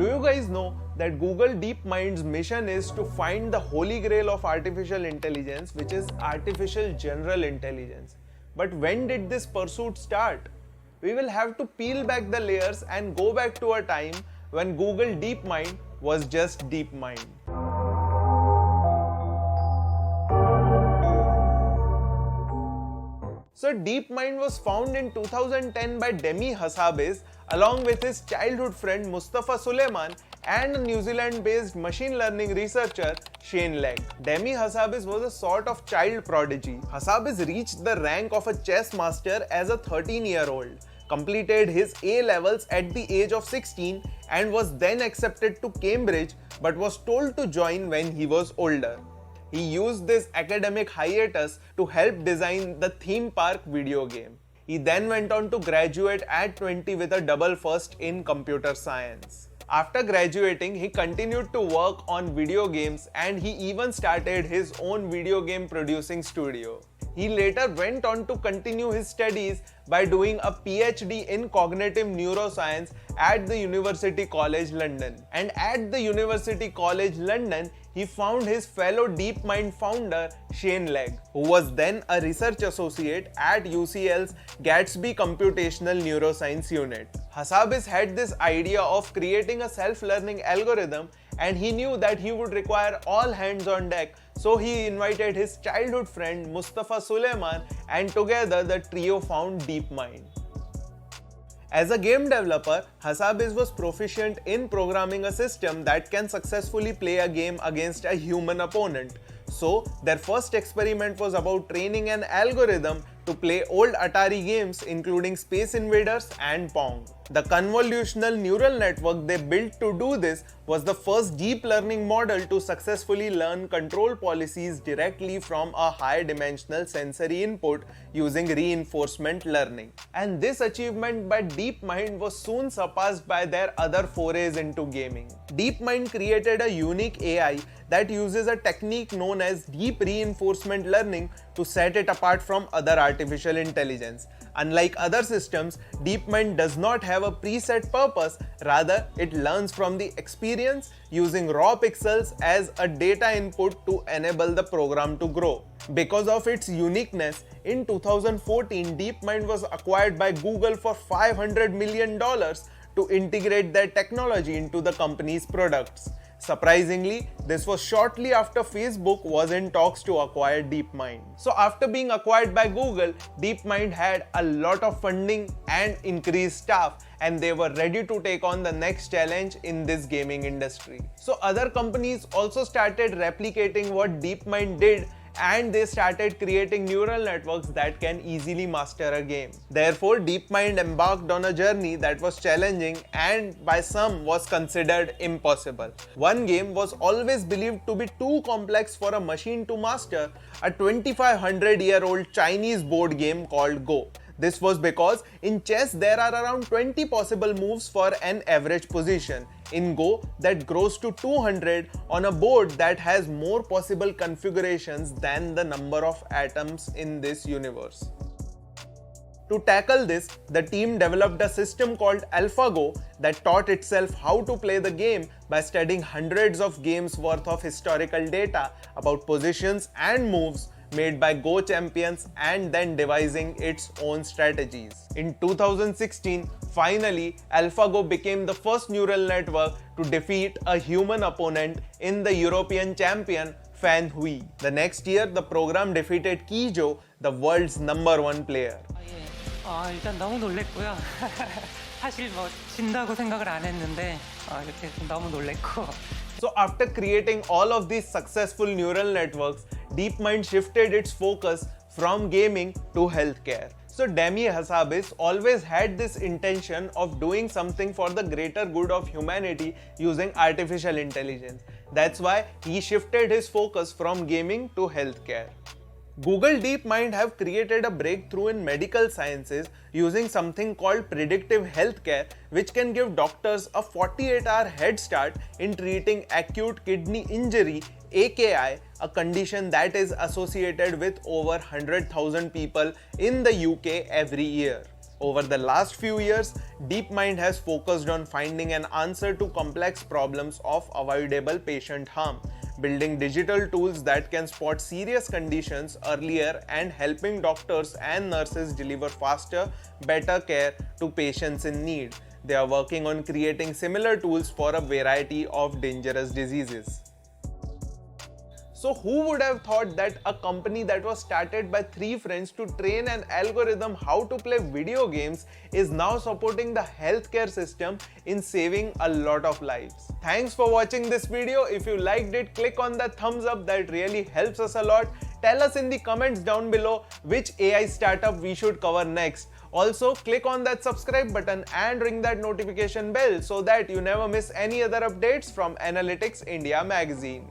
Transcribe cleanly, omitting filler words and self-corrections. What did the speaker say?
Do you guys know that Google DeepMind's mission is to find the holy grail of artificial intelligence, which is artificial general intelligence? But when did this pursuit start? We will have to peel back the layers and go back to a time when Google DeepMind was just DeepMind. So DeepMind was founded in 2010 by Demi Hassabis along with his childhood friend Mustafa Suleyman and a New Zealand-based machine learning researcher Shane Legg. Demi Hassabis was a sort of child prodigy. Hassabis reached the rank of a chess master as a 13-year-old, completed his A-levels at the age of 16 and was then accepted to Cambridge but was told to join when he was older. He used this academic hiatus to help design the theme park video game. He then went on to graduate at 20 with a double first in computer science. After graduating, he continued to work on video games and he even started his own video game producing studio. He later went on to continue his studies by doing a PhD in cognitive neuroscience at the University College London. And at the University College London, he found his fellow DeepMind founder Shane Legg, who was then a research associate at UCL's Gatsby Computational Neuroscience Unit. Hassabis had this idea of creating a self-learning algorithm and he knew that he would require all hands on deck, so he invited his childhood friend Mustafa Suleyman and together the trio found DeepMind. As a game developer, Hassabis was proficient in programming a system that can successfully play a game against a human opponent. So, their first experiment was about training an algorithm to play old Atari games including Space Invaders and Pong. The convolutional neural network they built to do this was the first deep learning model to successfully learn control policies directly from a high-dimensional sensory input using reinforcement learning. And this achievement by DeepMind was soon surpassed by their other forays into gaming. DeepMind created a unique AI that uses a technique known as deep reinforcement learning to set it apart from other artificial intelligence. Unlike other systems, DeepMind does not have a preset purpose, rather it learns from the experience using raw pixels as a data input to enable the program to grow. Because of its uniqueness, in 2014 DeepMind was acquired by Google for $500 million to integrate their technology into the company's products. Surprisingly, this was shortly after Facebook was in talks to acquire DeepMind. So after being acquired by Google, DeepMind had a lot of funding and increased staff, and they were ready to take on the next challenge in this gaming industry. So other companies also started replicating what DeepMind did, and they started creating neural networks that can easily master a game. Therefore, DeepMind embarked on a journey that was challenging and by some was considered impossible. One game was always believed to be too complex for a machine to master, a 2500-year-old Chinese board game called Go. This was because in chess there are around 20 possible moves for an average position. In Go, that grows to 200 on a board that has more possible configurations than the number of atoms in this universe. To tackle this, the team developed a system called AlphaGo that taught itself how to play the game by studying hundreds of games worth of historical data about positions and moves made by Go champions and then devising its own strategies. In 2016, finally, AlphaGo became the first neural network to defeat a human opponent in the European champion Fan Hui. The next year, the program defeated Kizhou, the world's #1 player. 일단 너무 놀랬고요. 사실 뭐 진다고 생각을 안 했는데 이렇게 너무 놀랬고. So after creating all of these successful neural networks, DeepMind shifted its focus from gaming to healthcare. So Demi Hassabis always had this intention of doing something for the greater good of humanity using artificial intelligence. That's why he shifted his focus from gaming to healthcare. Google DeepMind have created a breakthrough in medical sciences using something called predictive healthcare, which can give doctors a 48-hour head start in treating acute kidney injury, AKI, a condition that is associated with over 100,000 people in the UK every year. Over the last few years, DeepMind has focused on finding an answer to complex problems of avoidable patient harm, building digital tools that can spot serious conditions earlier and helping doctors and nurses deliver faster, better care to patients in need. They are working on creating similar tools for a variety of dangerous diseases. So who would have thought that a company that was started by 3 friends to train an algorithm how to play video games is now supporting the healthcare system in saving a lot of lives. Thanks for watching this video. If you liked it, click on that thumbs up, that really helps us a lot. Tell us in the comments down below which AI startup we should cover next. Also, click on that subscribe button and ring that notification bell so that you never miss any other updates from Analytics India magazine.